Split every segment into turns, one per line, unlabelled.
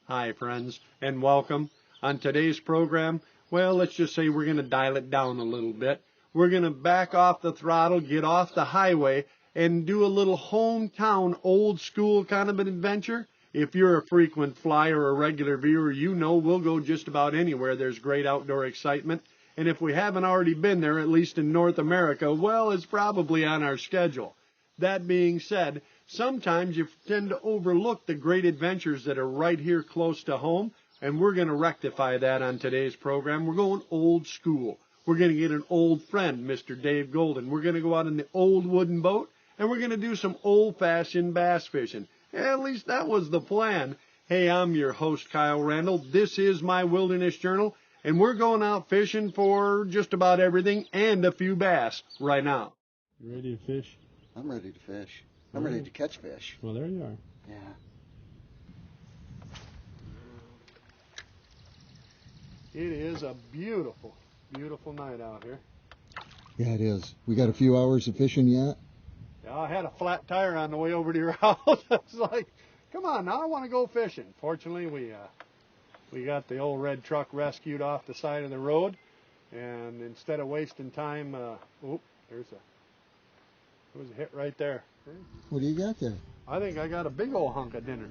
Hi friends, and welcome. On today's program, well, let's just say we're going to dial it down a little bit. We're going to back off the throttle, get off the highway, and do a little hometown, old school kind of an adventure. If you're a frequent flyer or a regular viewer, you know we'll go just about anywhere there's great outdoor excitement. And if we haven't already been there, at least in North America, well, it's probably on our schedule. That being said, sometimes you tend to overlook the great adventures that are right here close to home, and we're going to rectify that on today's program. We're going old school. We're going to get an old friend, Mr. Dave Golden. We're going to go out in the old wooden boat, and we're going to do some old-fashioned bass fishing. At least that was the plan. Hey, I'm your host, Kyle Randall. This is my Wilderness Journal, and we're going out fishing for just about everything and a few bass right now.
You ready to fish?
I'm ready to fish. I'm ready to catch fish.
Well, there you are.
Yeah.
It is a beautiful, beautiful night out here.
Yeah, it is. We got a few hours of fishing yet.
Yeah, I had a flat tire on the way over to your house. I was like, come on, now I want to go fishing. Fortunately, we got the old red truck rescued off the side of the road, and instead of wasting time, there's a hit right there.
What do you got there?
I think I got a big old hunk of dinner.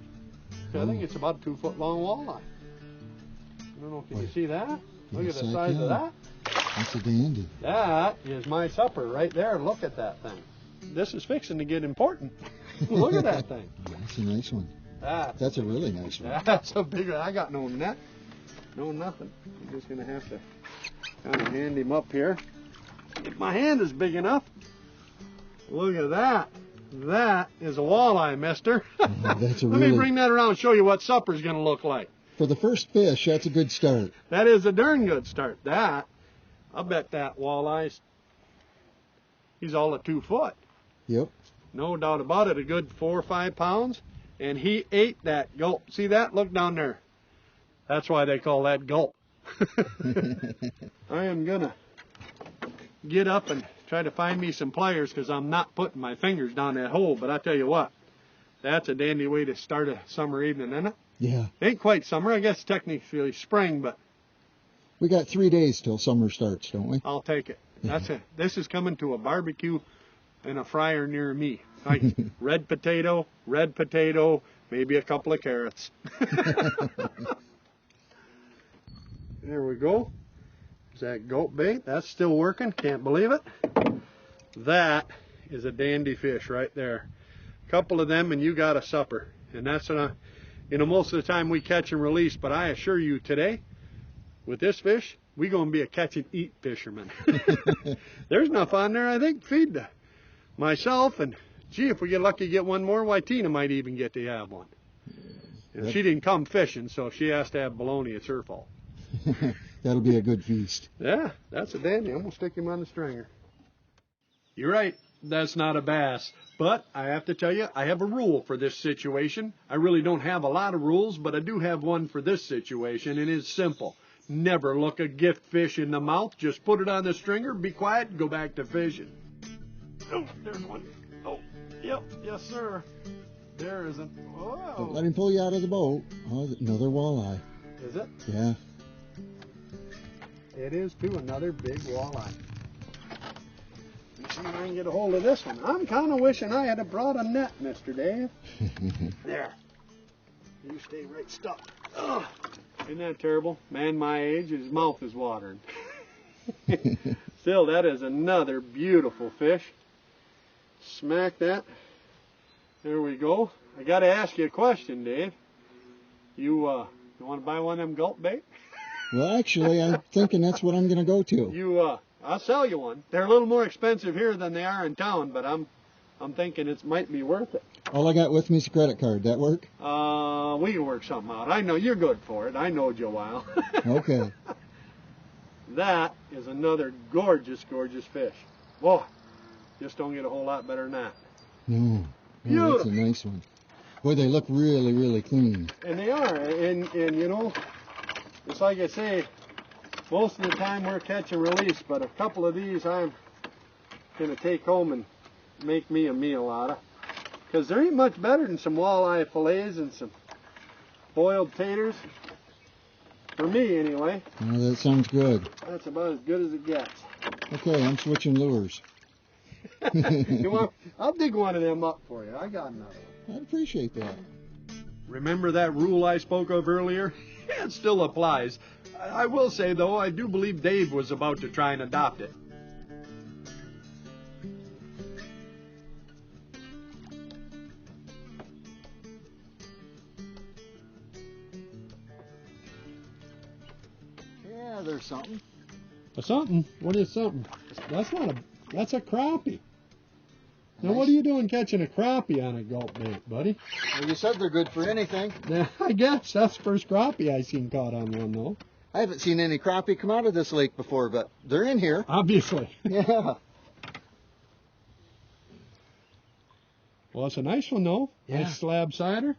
I think it's about a 2-foot-long walleye. I don't know, can you see that? Look at the size of that.
That's a dandy.
That is my supper right there. Look at that thing. This is fixing to get important. Look at that thing.
That's a nice one. That's a really nice one.
That's a big one. I got no net. No nothing. I'm just going to have to kind of hand him up here. If my hand is big enough. Look at that. That is a walleye, mister.
That's a
Let me bring that around and show you what supper's going to look like.
For the first fish, that's a good start.
That is a darn good start. I'll bet that walleye's, he's all of 2 foot.
Yep.
No doubt about it, a good 4 or 5 pounds. And he ate that gulp. See that? Look down there. That's why they call that gulp. I am going to get up and try to find me some pliers because I'm not putting my fingers down that hole. But I tell you what, that's a dandy way to start a summer evening, isn't it?
Yeah.
Ain't quite summer. I guess technically spring, but
we got 3 days till summer starts, don't we?
I'll take it. That's it. This is coming to a barbecue and a fryer near me. Like red potato, maybe a couple of carrots. There we go. Is that goat bait? That's still working. Can't believe it. That is a dandy fish right there. A couple of them and you got a supper. And that's most of the time we catch and release, but I assure you today, with this fish, we're going to be a catch and eat fisherman. There's enough on there, I think, feed myself, and gee, if we get lucky to get one more, why Tina might even get to have one. And she didn't come fishing, so if she has to have bologna, it's her fault.
That'll be a good feast.
Yeah, that's a dandy. I'm going to stick him on the stringer. You're right. That's not a bass. But I have to tell you, I have a rule for this situation. I really don't have a lot of rules, but I do have one for this situation, and it's simple. Never look a gift fish in the mouth. Just put it on the stringer, be quiet, and go back to fishing. Oh, there's one. Oh, yep, yes, sir. There isn't. Whoa.
Don't let him pull you out of the boat. Oh, another walleye.
Is it?
Yeah.
It is, too, another big walleye. Let's see if I can get a hold of this one. I'm kind of wishing I had brought a net, Mr. Dave. There. You stay right stuck. Ugh. Isn't that terrible? Man my age, his mouth is watering. Still, that is another beautiful fish. Smack that. There we go. I got to ask you a question, Dave. You want to buy one of them gulp bait?
Well, actually, I'm thinking that's what I'm going to go to.
I'll sell you one. They're a little more expensive here than they are in town, but I'm thinking it might be worth it.
All I got with me is a credit card. That work?
We can work something out. I know you're good for it. I knowed you a while.
Okay.
That is another gorgeous, gorgeous fish. Whoa, just don't get a whole lot better than that.
No, that's a nice one. Boy, they look really, really clean.
And they are. And it's like I say, most of the time we're catch and release, but a couple of these I'm going to take home and make me a meal out of. Because there ain't much better than some walleye fillets and some boiled taters. For me, anyway.
Oh, that sounds good.
That's about as good as it gets.
Okay, I'm switching lures.
You want? I'll dig one of them up for you. I got another one.
I'd appreciate that.
Remember that rule I spoke of earlier? It still applies. I will say, though, I do believe Dave was about to try and adopt it.
Yeah, there's something.
A something? What is something? That's a crappie. Now,
Nice.
what are you doing catching a crappie on a gulp bait, buddy?
Well, you said they're good for anything.
Yeah, I guess that's the first crappie I seen caught on one, though.
I haven't seen any crappie come out of this lake before, but they're in here.
Obviously.
Yeah.
Well, it's a nice one, though.
Yeah.
Nice slab cider.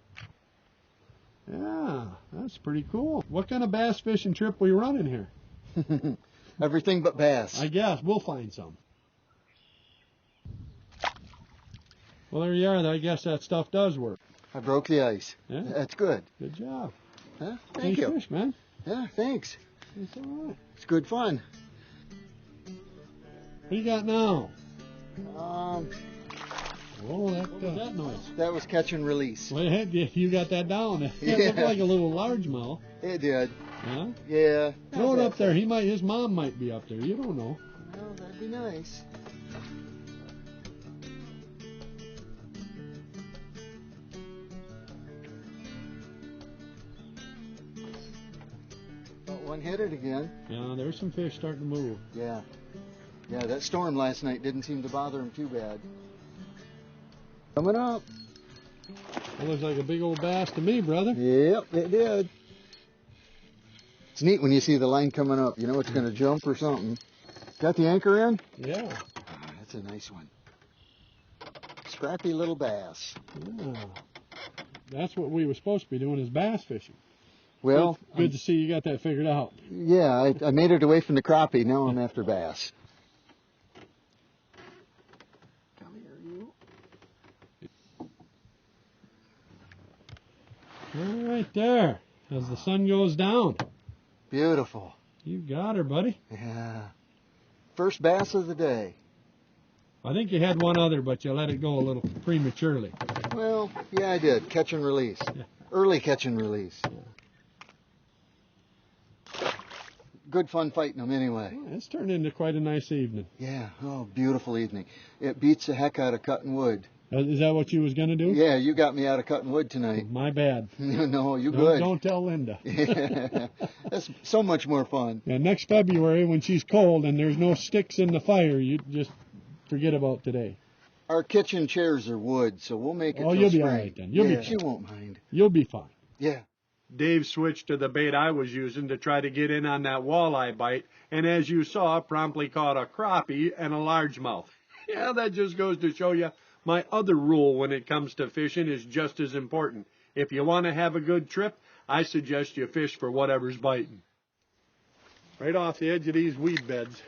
Yeah, that's pretty cool. What kind of bass fishing trip we running here?
Everything but bass.
I guess we'll find some. Well, there you are. I guess that stuff does work.
I broke the ice.
Yeah.
That's good.
Good job.
Huh? Thank
Nice
you.
fish, man.
Yeah, thanks.
It's all right.
It's good fun.
What you got now?
Um,
Oh, what was that noise?
that was catch and release.
Well, you got that down. It
Yeah.
looked like a little largemouth.
It did.
Huh?
Yeah.
Throw it up there. His mom might be up there. You don't know.
Well, that'd be nice. One hit it again.
Yeah, there's some fish starting to move.
Yeah. Yeah, that storm last night didn't seem to bother him too bad. Coming up.
That looks like a big old bass to me, brother.
Yep, it did. It's neat when you see the line coming up. You know it's going to jump or something. Got the anchor in?
Yeah.
Ah, that's a nice one. Scrappy little bass.
Yeah. That's what we were supposed to be doing is bass fishing.
Well,
Good to see you got that figured out.
yeah, I made it away from the crappie. Now I'm after bass. Come here, you.
Right there, as the sun goes down.
Beautiful.
You got her, buddy.
Yeah. First bass of the day.
I think you had one other, but you let it go a little prematurely.
Well, yeah, I did. Catch and release.
Yeah.
Early catch and release. Good fun fighting them anyway.
Yeah, it's turned into quite a nice evening.
Yeah. Oh, beautiful evening. It beats the heck out of cutting wood.
Is that what you was going to do?
Yeah, you got me out of cutting wood tonight.
My bad.
No, you good.
Don't tell Linda.
Yeah. That's so much more fun.
Yeah, next February, when she's cold and there's no sticks in the fire, you just forget about today.
Our kitchen chairs are wood, so we'll make it
Oh,
till
you'll be
spring.
all right then. You'll be
She
fine.
won't mind.
You'll be fine.
Yeah.
Dave switched to the bait I was using to try to get in on that walleye bite, and as you saw, promptly caught a crappie and a largemouth. Yeah, that just goes to show you my other rule when it comes to fishing is just as important. If you want to have a good trip, I suggest you fish for whatever's biting. Right off the edge of these weed beds,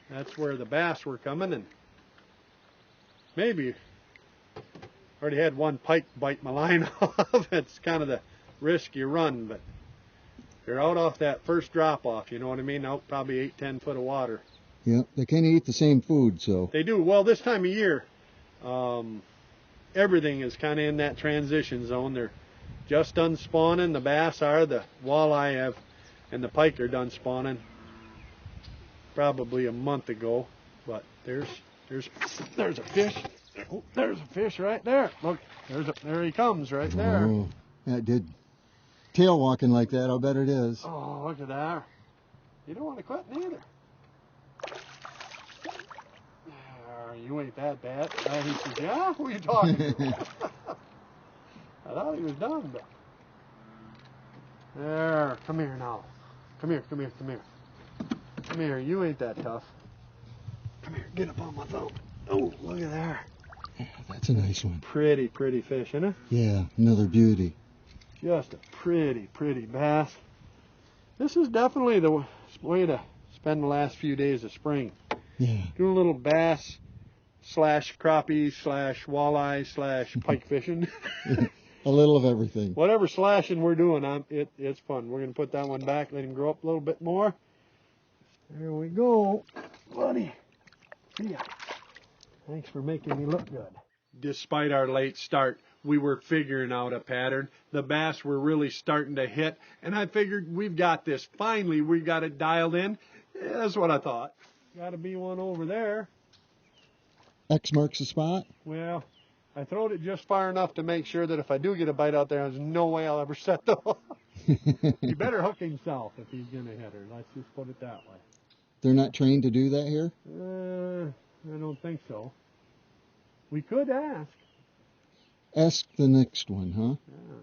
that's where the bass were coming, and maybe already had one pike bite my line off. It's kind of the risk you run, but you're out off that first drop off, you know what I mean? Out probably 8-10 foot of water.
Yep. They kind of eat the same food, so.
They do. Well, this time of year, everything is kind of in that transition zone. They're just done spawning. The bass are, the walleye have, and the pike are done spawning probably a month ago. But there's a fish. Oh, there's a fish right there. Look, there he comes right there.
Oh, that did. Tail walking like that, I'll bet it is.
Oh, look at that. You don't want to quit neither. You ain't that bad. He says, yeah, who are you talking to? I thought he was done, but. There, come here now. Come here. Come here, you ain't that tough. Come here, get up on my thumb. Oh, look at there.
Yeah, that's a nice one.
Pretty fish, isn't it?
Yeah, another beauty.
Just a pretty bass. This is definitely the way to spend the last few days of spring.
Yeah.
Do a little bass / crappie / walleye / pike fishing.
A little of everything.
Whatever slashing we're doing, it's fun. We're going to put that one back, let him grow up a little bit more. There we go, buddy. See ya. Thanks for making me look good. Despite our late start, we were figuring out a pattern. The bass were really starting to hit, and I figured we've got this. Finally, we got it dialed in. Yeah, that's what I thought. Got to be one over there.
X marks the spot.
Well, I throwed it just far enough to make sure that if I do get a bite out there, there's no way I'll ever set the hook. He better hook himself if he's going to hit her. Let's just put it that way.
They're not trained to do that here?
I don't think so. We could ask.
Ask the next one, huh?
Yeah.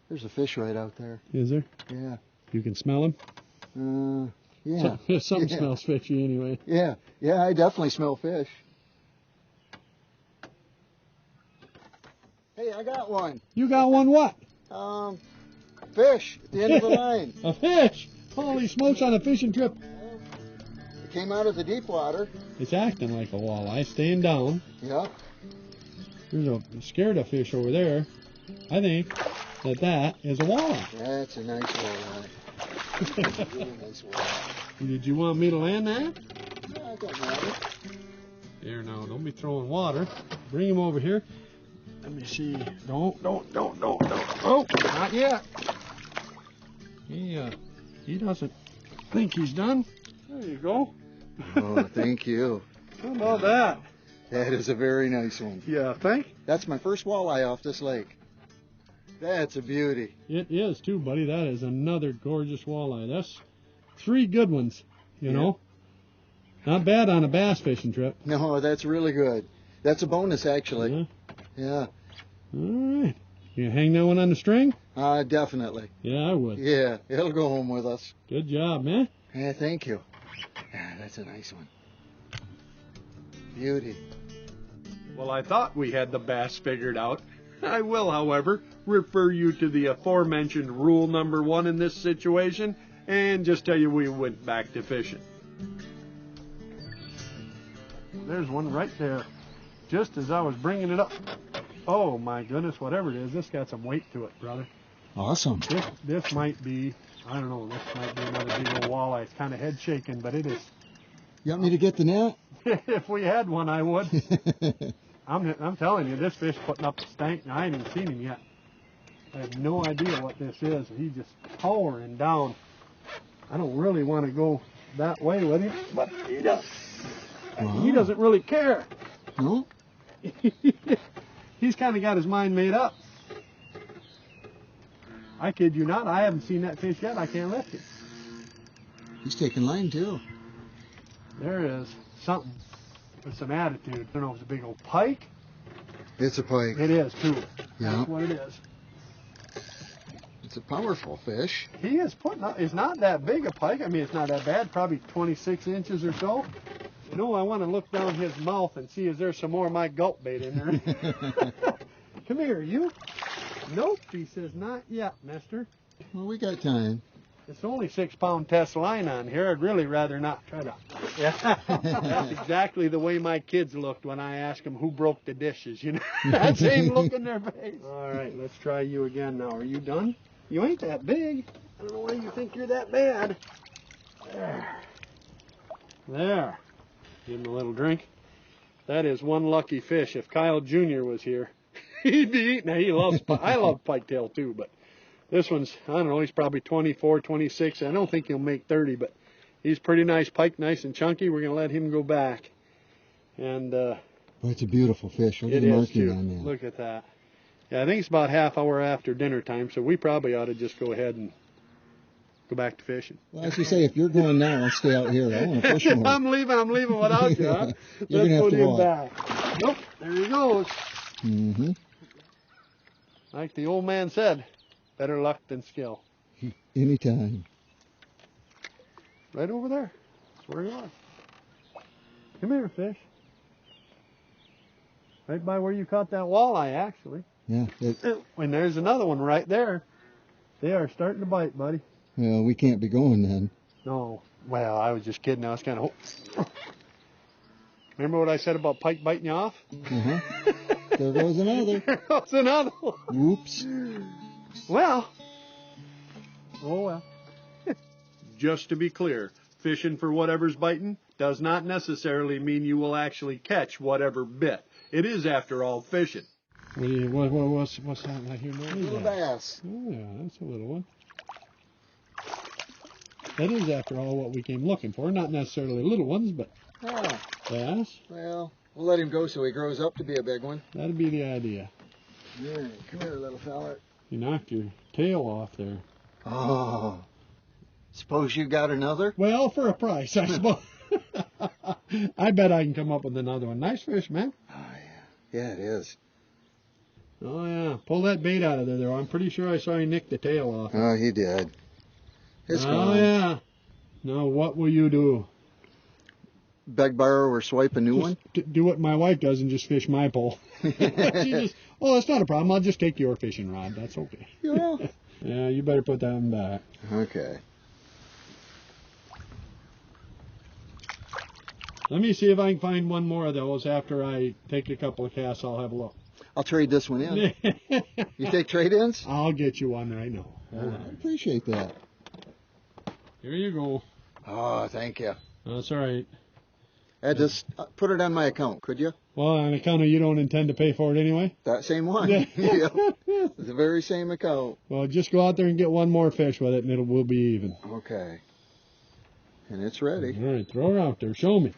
There's a fish right out there.
Is there?
Yeah.
You can smell him?
Yeah.
Something
Yeah.
smells fishy anyway.
Yeah. Yeah, I definitely smell fish. Hey, I got one.
You got one what?
Fish at the end of the line.
A fish! Holy smokes, on a fishing trip.
It came out of the deep water.
It's acting like a walleye, staying down.
Yeah.
There's a scared of fish over there. I think that is a walleye.
That's a nice walleye. Really nice walleye.
Did you want me to land that?
No, it don't matter.
There now, don't be throwing water. Bring him over here. Let me see. Don't. Oh, not yet. He doesn't think he's done. There you go.
Oh, thank you.
How about that?
That is a very nice one.
Yeah, think?
That's my first walleye off this lake. That's a beauty.
It is too, buddy. That is another gorgeous walleye. That's 3 good ones, you know. Not bad on a bass fishing trip.
No, that's really good. That's a bonus, actually. Yeah.
All right. You hang that one on the string?
Definitely.
Yeah, I would.
Yeah, it'll go home with us.
Good job, man.
Yeah, thank you. Yeah, that's a nice one. Beauty.
Well, I thought we had the bass figured out. I will, however, refer you to the aforementioned rule number 1 in this situation and just tell you we went back to fishing. There's one right there, just as I was bringing it up. Oh my goodness, whatever it is, this got some weight to it, brother.
Awesome.
This might be, I don't know, this might be another big old walleye. It's kind of head shaking, but it is.
You want me to get the net?
If we had one, I would. I'm telling you, this fish putting up a stank, and I ain't even seen him yet. I have no idea what this is. He's just powering down. I don't really want to go that way with him, but he does.
Wow.
He doesn't really care.
No?
He's kind of got his mind made up. I kid you not, I haven't seen that fish yet. I can't lift him.
He's taking line, too.
There is something with some attitude. I don't know if it's a big old pike.
It's a pike.
It is, too.
Yeah.
That's what it is.
It's a powerful fish.
He is putting up, it's not that big a pike. I mean, it's not that bad, probably 26 inches or so. You know, I want to look down his mouth and see is there some more of my gulp bait in there. Come here, you. Nope, he says, not yet, mister.
Well, we got time.
It's only 6-pound test line on here. I'd really rather not try to. Yeah. That's exactly the way my kids looked when I asked them who broke the dishes, you know. That same look in their face. All right, let's try you again now. Are you done? You ain't that big. I don't know why you think you're that bad. There. Give him a little drink. That is one lucky fish. If Kyle Jr. was here, he'd be eating. Now, he loves. I love piketail too, but this one's, I don't know, he's probably 24, 26. I don't think he'll make 30, but he's pretty nice pike, nice and chunky. We're going to let him go back. And
Well, it's a beautiful fish. Look at
it
the
is
marking
too.
on that.
Look at that. Yeah, I think it's about half hour after dinner time, so we probably ought to just go ahead and go back to fishing.
Well, as you say, if you're going now, I'll stay out here. I want to fish more.
I'm leaving without you. Huh?
You're
Let's
gonna have
put
to
him
walk.
back. Nope, there he goes.
Mm-hmm.
Like the old man said, better luck than skill.
Anytime.
Right over there. That's where you are. Come here, fish. Right by where you caught that walleye, actually.
Yeah.
And there's another one right there. They are starting to bite, buddy.
Well, we can't be going then.
No. Well, I was just kidding. I was kind of. Remember what I said about pike biting you off?
Uh-huh. There goes another.
There goes another one.
Whoops.
Well. Oh, well. Just to be clear, fishing for whatever's biting does not necessarily mean you will actually catch whatever bit. It is, after all, fishing. What's that I hear?
Little bass.
Oh, yeah, that's a little one. That is, after all, what we came looking for. Not necessarily little ones, but
Ah,
bass.
well, we'll let him go so he grows up to be a big one.
That'd be the idea.
Yeah, come here, little fella.
You knocked your tail off there.
Oh. Suppose you got another?
Well, for a price, I suppose. I bet I can come up with another one. Nice fish, man.
Oh, yeah. Yeah, it is.
Oh, yeah. Pull that bait out of there, though. I'm pretty sure I saw you nick the tail off.
Oh, he did. It's
Oh,
gone.
yeah. Now, what will you do?
Beg, borrow, or swipe a new one?
Do what my wife does and just fish my pole. She just, oh, that's not a problem. I'll just take your fishing rod. That's okay.
Yeah.
Yeah, you better put that one back.
Okay.
Let me see if I can find one more of those. After I take a couple of casts, I'll have a look.
I'll trade this one in. You take trade-ins?
I'll get you one right now. Hold
I
on.
appreciate that.
Here you go.
Oh, thank you.
That's all right.
Just put it on my account, could you?
Well, on account of you don't intend to pay for it anyway?
That same one.
Yeah.
Yeah. It's the very same account.
Well, just go out there and get one more fish with it, and we'll be even.
Okay. And it's ready.
All right, throw her out there. Show me.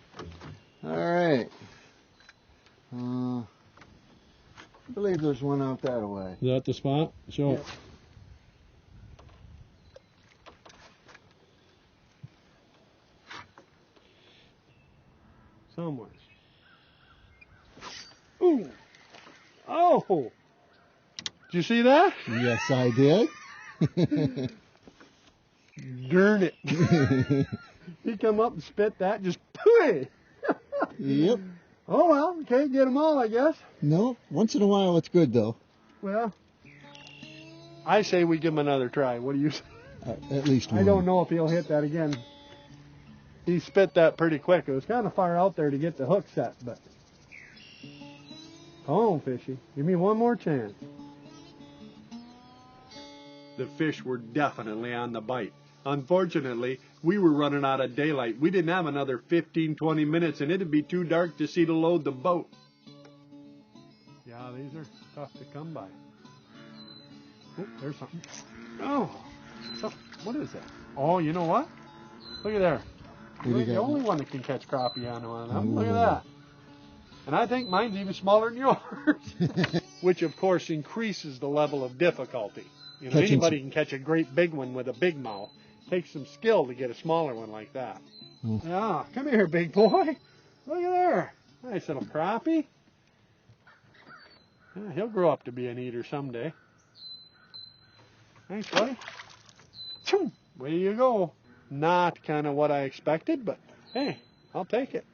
All right. I believe there's one out that way.
Is that the spot? Show it. Somewhere. Ooh. Oh. Did you see that?
Yes, I did.
Darn it. He come up and spit that, just pooey.
Yep.
Oh, well, can't get them all, I guess.
No, once in a while it's good, though.
Well, I say we give him another try. What do you say?
At least one.
I don't know if he'll hit that again. He spit that pretty quick. It was kind of far out there to get the hook set, but. Come on, fishy. Give me one more chance. The fish were definitely on the bite. Unfortunately, we were running out of daylight. We didn't have another 15, 20 minutes, and it'd be too dark to see to load the boat. Yeah, these are tough to come by. Oh, there's something. Oh, what is that? Oh, you know what? Look at there. You're the only one that can catch crappie on one of them. Look at that. And I think mine's even smaller than yours. Which, of course, increases the level of difficulty. You know, anybody can catch a great big one with a big mouth. Takes some skill to get a smaller one like that. Yeah, come here, big boy. Look at there. Nice little crappie. Yeah, he'll grow up to be an eater someday. Thanks, buddy. Choo! Way you go. Not kind of what I expected, but hey, I'll take it.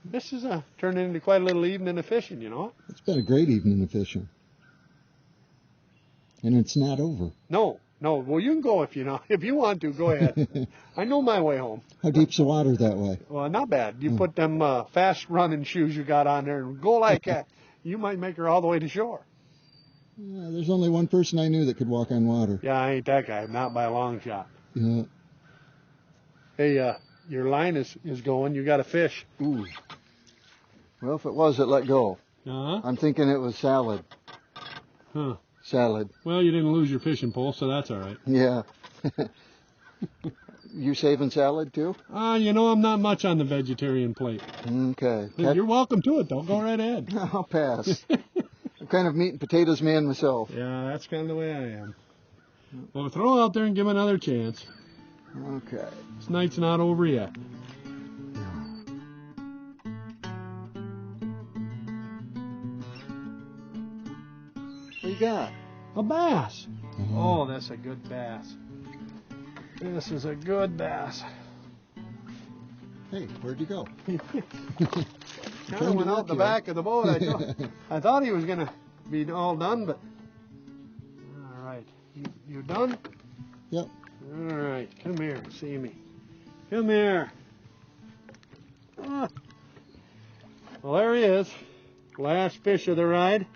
This is turning into quite a little evening of fishing, you know.
It's been a great evening of fishing. And it's not over.
No. Well, you can go if you want to. Go ahead. I know my way home.
How deep's the water that way?
Well, not bad. You put them fast running shoes you got on there and go like that. You might make her all the way to shore.
Yeah, there's only one person I knew that could walk on water.
Yeah, I ain't that guy. Not by a long shot.
Yeah.
Hey, your line is going. You got a fish.
Ooh. Well, if it was, it let go.
Uh-huh.
I'm thinking it was salad.
Huh.
Salad.
Well, you didn't lose your fishing pole, so that's all right.
Yeah. You saving salad too?
I'm not much on the vegetarian plate.
Okay.
You're welcome to it, though. Go right ahead.
I'll pass. I'm kind of meat and potatoes man myself.
Yeah, that's kind of the way I am. Well, throw it out there and give him another chance.
Okay.
This night's not over yet.
What you got?
A bass. Oh, that's a good bass. This is a good bass.
Hey, where'd you go?
Kind of went out the back of the boat. I thought he was going to be all done, but... All right. You done?
Yep.
All All right, come here and see me. Come here. Ah. Well, there he is. Last fish of the ride.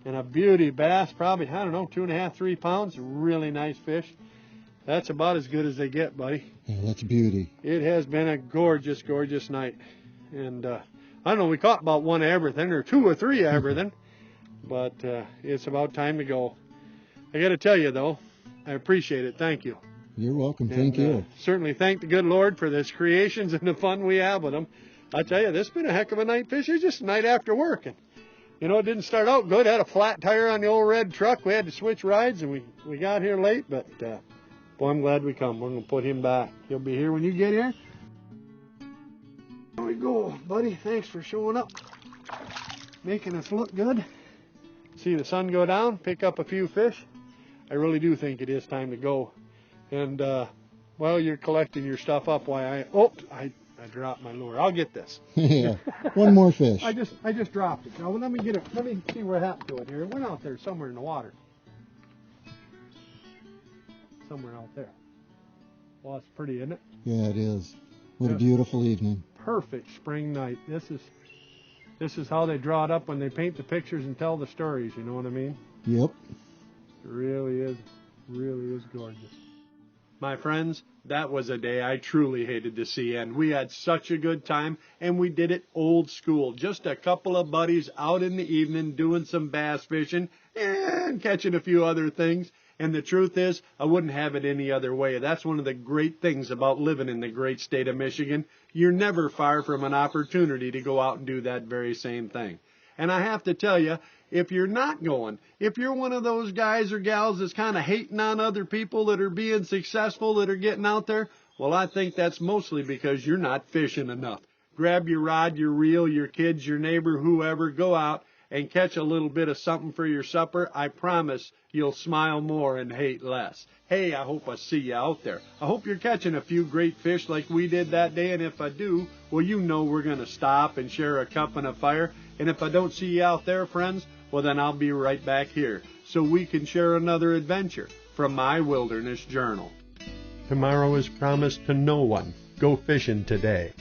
And a beauty bass, probably, I don't know, 2.5, 3 pounds. Really nice fish. That's about as good as they get, buddy.
Yeah, that's beauty.
It has been a gorgeous, gorgeous night. And I don't know, we caught about one of everything, or 2 or 3 of everything. But it's about time to go. I got to tell you, though, I appreciate it. Thank you.
You're welcome. Thank you.
Certainly thank the good Lord for this creations and the fun we have with them. I tell you, this has been a heck of a night fishing, just a night after work. And, you know, it didn't start out good. Had a flat tire on the old red truck. We had to switch rides, and we got here late. But, boy, I'm glad we come. We're going to put him back. He'll be here when you get here. There we go, buddy. Thanks for showing up. Making us look good. See the sun go down, pick up a few fish. I really do think it is time to go. And while you're collecting your stuff up, I dropped my lure. I'll get this.
Yeah, one more fish.
I just dropped it. Now let me get it. Let me see what happened to it here. It went out there somewhere in the water. Somewhere out there. Well, it's pretty, isn't it?
Yeah, it is. What a beautiful evening.
Perfect spring night. This is how they draw it up when they paint the pictures and tell the stories. You know what I mean?
Yep.
It really is gorgeous. My friends, that was a day I truly hated to see, and we had such a good time, and we did it old school. Just a couple of buddies out in the evening doing some bass fishing and catching a few other things. And the truth is, I wouldn't have it any other way. That's one of the great things about living in the great state of Michigan. You're never far from an opportunity to go out and do that very same thing. And I have to tell you, if you're not going, if you're one of those guys or gals that's kind of hating on other people that are being successful, that are getting out there, well, I think that's mostly because you're not fishing enough. Grab your rod, your reel, your kids, your neighbor, whoever, go out and catch a little bit of something for your supper. I promise you'll smile more and hate less. Hey, I hope I see you out there. I hope you're catching a few great fish like we did that day, and if I do, well, you know we're going to stop and share a cup and a fire. And if I don't see you out there, friends, well, then I'll be right back here so we can share another adventure from my wilderness journal. Tomorrow is promised to no one. Go fishing today.